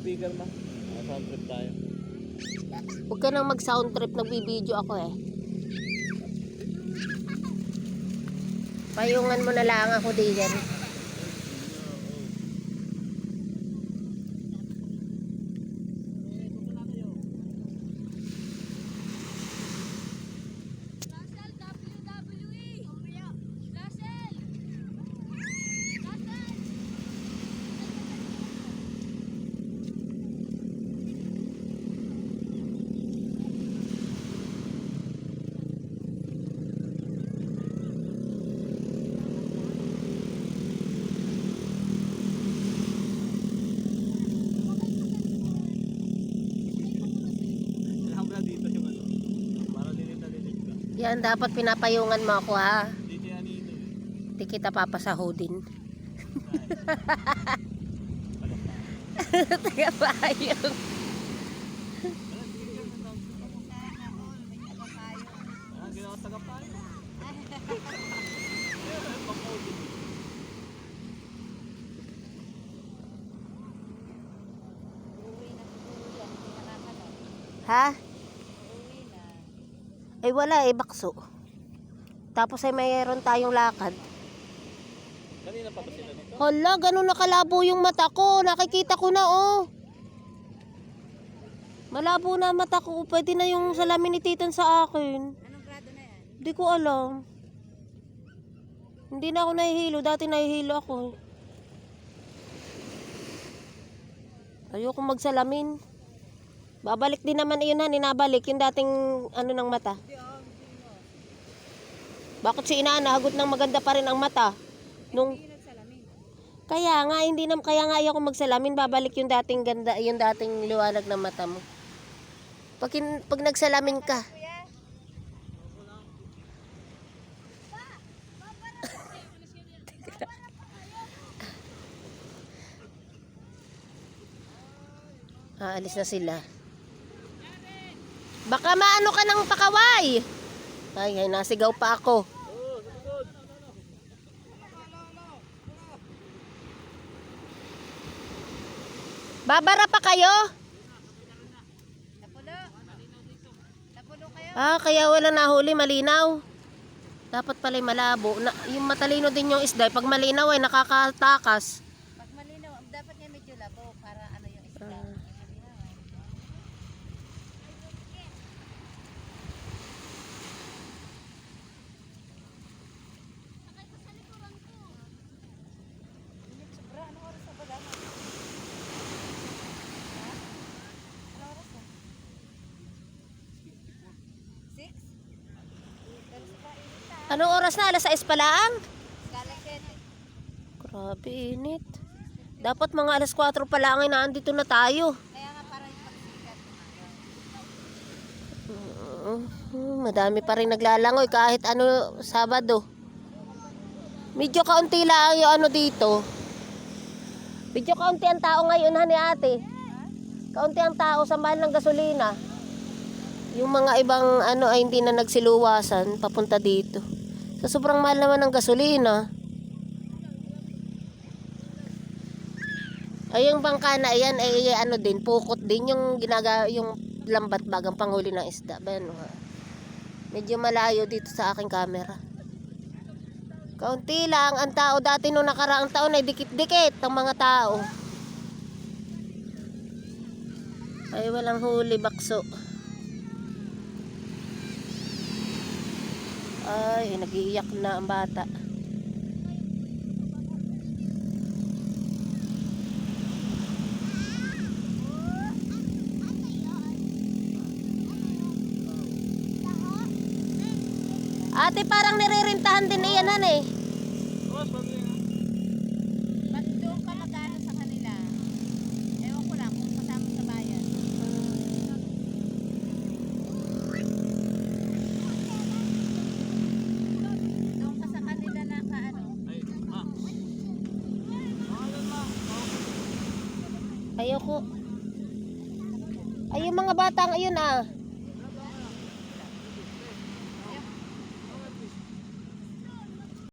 speaker ma. Sound trip tayo. Huwag ka nang mag-sound trip, nagbibideo ako eh. Payungan mo na lang ako diyan. Dito yung ano. Para lilit na lilit ka. Yan, dapat pinapayungan mo ako ha. Dito yan ito. Di kita papasahodin. Taga payong. Ginawa tagapayo. Ha? Ay wala eh, bakso. Tapos ay mayroon tayong lakad. Kanina pa ba sila dito? Hala, ganun nakalabo yung mata ko. Nakikita ko na oh. Malabo na mata ko. Pwede na yung salamin ni Titan sa akin. Anong grado na yan? Hindi ko alam. Hindi na ako nahihilo. Dati nahihilo ako. Ayoko magsalamin. Babalik din naman iyon ha. Ninabalik yung dating ano ng mata. Bakit si Ina nahagot ng maganda pa rin ang mata? Nung kaya nga ayaw ko magsalamin, babalik yung dating ganda, yung dating liwanag ng mata mo. Pag nagsalamin ka. Aalis na sila. Baka maano ka ng pakaway. Ay, nasigaw pa ako. Babara pa kayo? Napulo. Napulo kayo? Ah, kaya wala nahuli, malinaw. Dapat pala malabo. Yung matalino din yung isda. Pag malinaw ay nakakatakas. Pag malinaw, dapat nga medyo labo para ano yung isda. Anong oras na? Alas 6 pa lang? Galaxy. Grabe init. Dapat mga alas 4 pa lang ay naandito na tayo. Kaya nga parang yung pagsikat. Madami pa rin naglalangoy kahit ano Sabado. Medyo kaunti lang yung ano dito. Medyo kaunti ang tao ngayon ha ni ate. Kaunti ang tao sa mahal ng gasolina. Yung mga ibang ano ay hindi na nagsiluwasan papunta dito. Sa sobrang mahal naman ng gasolina. Ay yung bangka na yan ay ano din, pukot din yung yung lambat bagang panghuli ng isda. Ano, medyo malayo dito sa aking camera. Kaunti lang ang tao dati nung nakaraang taon ay dikit-dikit ang mga tao. Ay walang huli bakso. Ay, nag-iiyak na ang bata. Ate, parang nirerintahan din iyan han eh. Ba't doon ka magkano sa kanila? Ewan ko lang kung kasama sa bayan. Doon ka sa kanila na kaano? Ayoko. Ay, yung mga batang ayun ah.